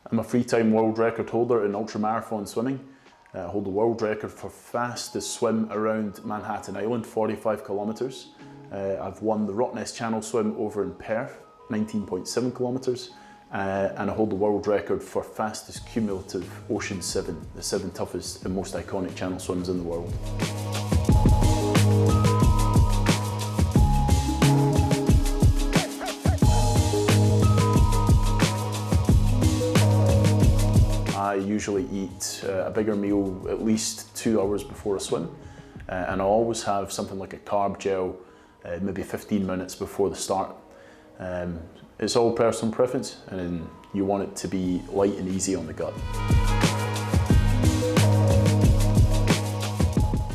I'm a three-time world record holder in ultramarathon swimming. I hold the world record for fastest swim around Manhattan Island, 45 kilometres. I've won the Rottnest Channel swim over in Perth, 19.7 kilometres. And I hold the world record for fastest cumulative Ocean 7, the 7 toughest and most iconic channel swims in the world. I usually eat a bigger meal at least 2 hours before a swim, and I always have something like a carb gel maybe 15 minutes before the start. It's all personal preference, and you want it to be light and easy on the gut.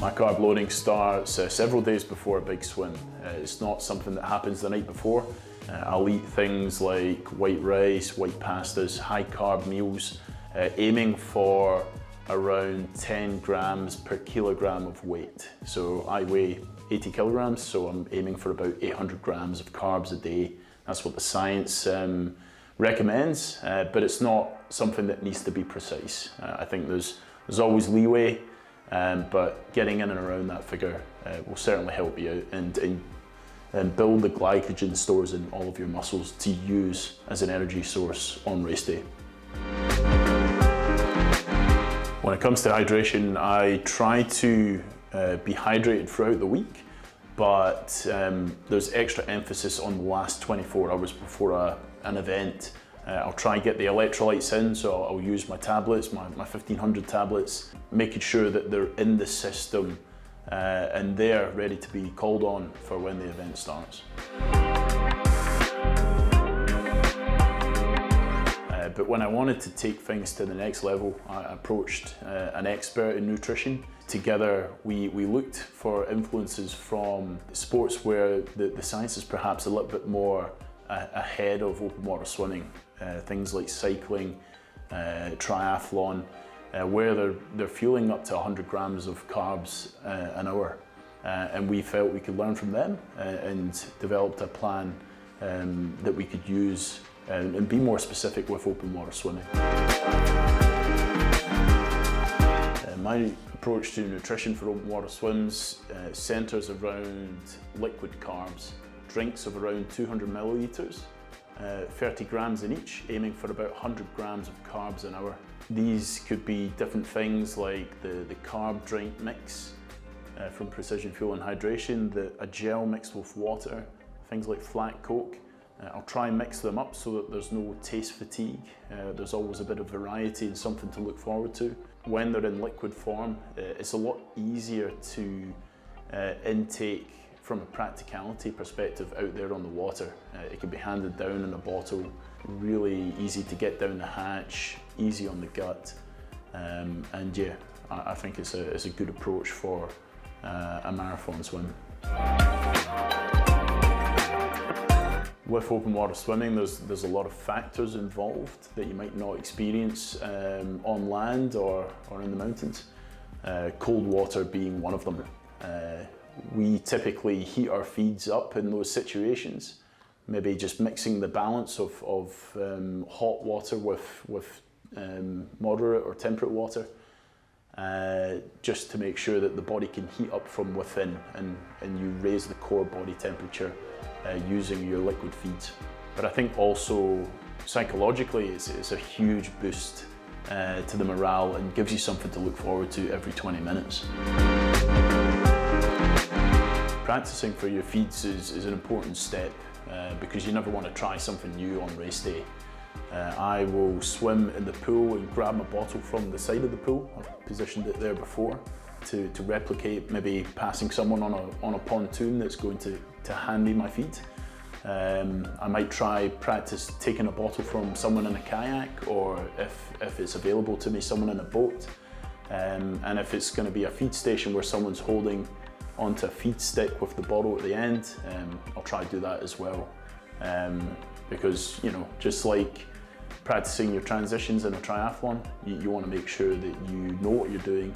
My carb loading starts several days before a big swim. It's not something that happens the night before. I'll eat things like white rice, white pastas, high carb meals, aiming for around 10 grams per kilogram of weight. So I weigh 80 kilograms, so I'm aiming for about 800 grams of carbs a day. That's what the science recommends, but it's not something that needs to be precise. I think there's always leeway, but getting in and around that figure will certainly help you out and build the glycogen stores in all of your muscles to use as an energy source on race day. When it comes to hydration, I try to be hydrated throughout the week, but there's extra emphasis on the last 24 hours before an event. I'll try and get the electrolytes in, so I'll use my tablets, my 1500 tablets, making sure that they're in the system and they're ready to be called on for when the event starts. But when I wanted to take things to the next level, I approached an expert in nutrition. Together, we looked for influences from sports where the science is perhaps a little bit more ahead of open water swimming. Things like cycling, triathlon, where they're fueling up to 100 grams of carbs an hour. And we felt we could learn from them and developed a plan that we could use and be more specific with open water swimming. My approach to nutrition for open water swims centres around liquid carbs, drinks of around 200 millilitres, 30 grams in each, aiming for about 100 grams of carbs an hour. These could be different things like the carb drink mix from Precision Fuel and Hydration, a gel mixed with water, things like flat Coke. I'll try and mix them up so that there's no taste fatigue. There's always a bit of variety and something to look forward to. When they're in liquid form, it's a lot easier to intake from a practicality perspective out there on the water. It can be handed down in a bottle, really easy to get down the hatch, easy on the gut. And yeah, I think it's a good approach for a marathon swim. With open water swimming, there's a lot of factors involved that you might not experience on land or in the mountains. Cold water being one of them. We typically heat our feeds up in those situations, maybe just mixing the balance of hot water with moderate or temperate water, just to make sure that the body can heat up from within and you raise the core body temperature using your liquid feeds. But I think also psychologically it's a huge boost to the morale and gives you something to look forward to every 20 minutes. Practicing for your feeds is an important step because you never want to try something new on race day. I will swim in the pool and grab my bottle from the side of the pool. I've positioned it there before to replicate maybe passing someone on a pontoon that's going to hand me my feed. I might practice taking a bottle from someone in a kayak, or if it's available to me, someone in a boat. And if it's going to be a feed station where someone's holding onto a feed stick with the bottle at the end, I'll try to do that as well. Because, you know, just like practicing your transitions in a triathlon, you want to make sure that you know what you're doing,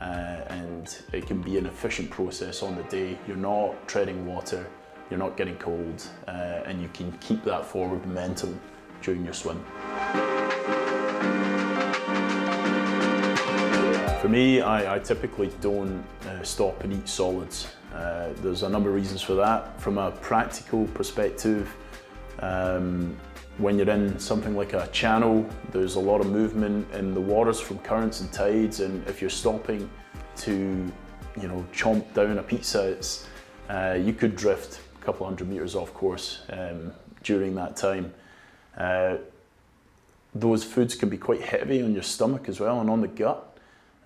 and it can be an efficient process on the day. You're not treading water, you're not getting cold, and you can keep that forward momentum during your swim. For me, I typically don't stop and eat solids. There's a number of reasons for that. From a practical perspective, when you're in something like a channel, there's a lot of movement in the waters from currents and tides, and if you're stopping to, chomp down a pizza, you could drift a couple hundred meters off course during that time. Those foods can be quite heavy on your stomach as well and on the gut,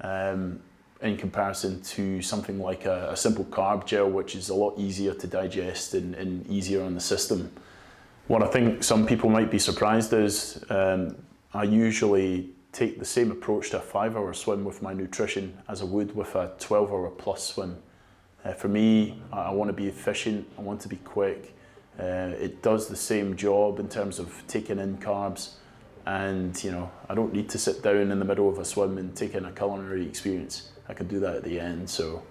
in comparison to something like a simple carb gel, which is a lot easier to digest and easier on the system. What I think some people might be surprised is I usually take the same approach to a 5-hour swim with my nutrition as I would with a 12-hour plus swim. For me, I want to be efficient, I want to be quick. It does the same job in terms of taking in carbs, and I don't need to sit down in the middle of a swim and take in a culinary experience. I can do that at the end. So.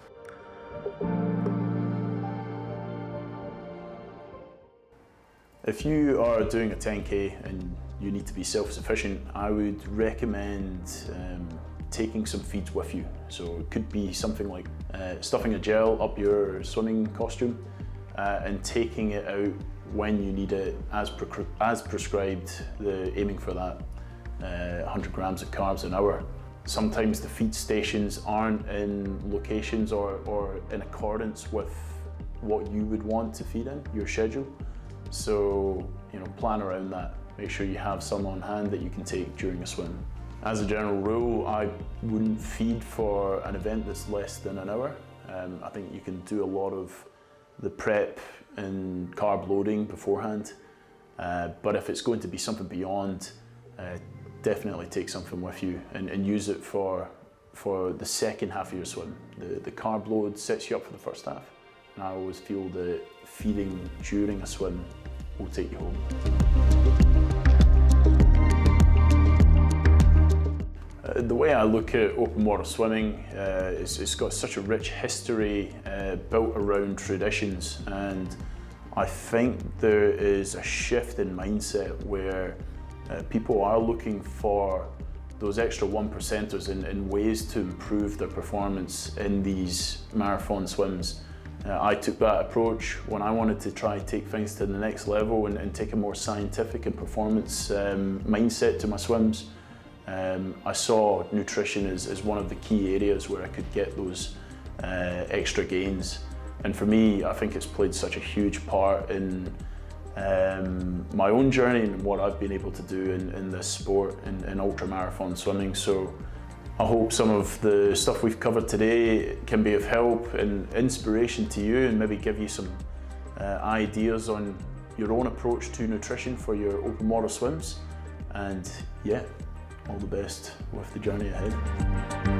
If you are doing a 10K and you need to be self-sufficient, I would recommend taking some feeds with you. So it could be something like stuffing a gel up your swimming costume and taking it out when you need it as prescribed, aiming for that 100 grams of carbs an hour. Sometimes the feed stations aren't in locations or in accordance with what you would want to feed in, your schedule. So, plan around that. Make sure you have some on hand that you can take during a swim. As a general rule, I wouldn't feed for an event that's less than an hour. I think you can do a lot of the prep and carb loading beforehand. But if it's going to be something beyond, definitely take something with you and use it for the second half of your swim. The carb load sets you up for the first half. And I always feel that feeding during a swim will take you home. The way I look at open water swimming, it's got such a rich history built around traditions, and I think there is a shift in mindset where people are looking for those extra 1%ers in ways to improve their performance in these marathon swims. I took that approach when I wanted to try take things to the next level and take a more scientific and performance mindset to my swims. I saw nutrition as one of the key areas where I could get those extra gains. And for me, I think it's played such a huge part in my own journey and what I've been able to do in this sport, in ultra-marathon swimming. So I hope some of the stuff we've covered today can be of help and inspiration to you, and maybe give you some ideas on your own approach to nutrition for your open water swims. And yeah, all the best with the journey ahead.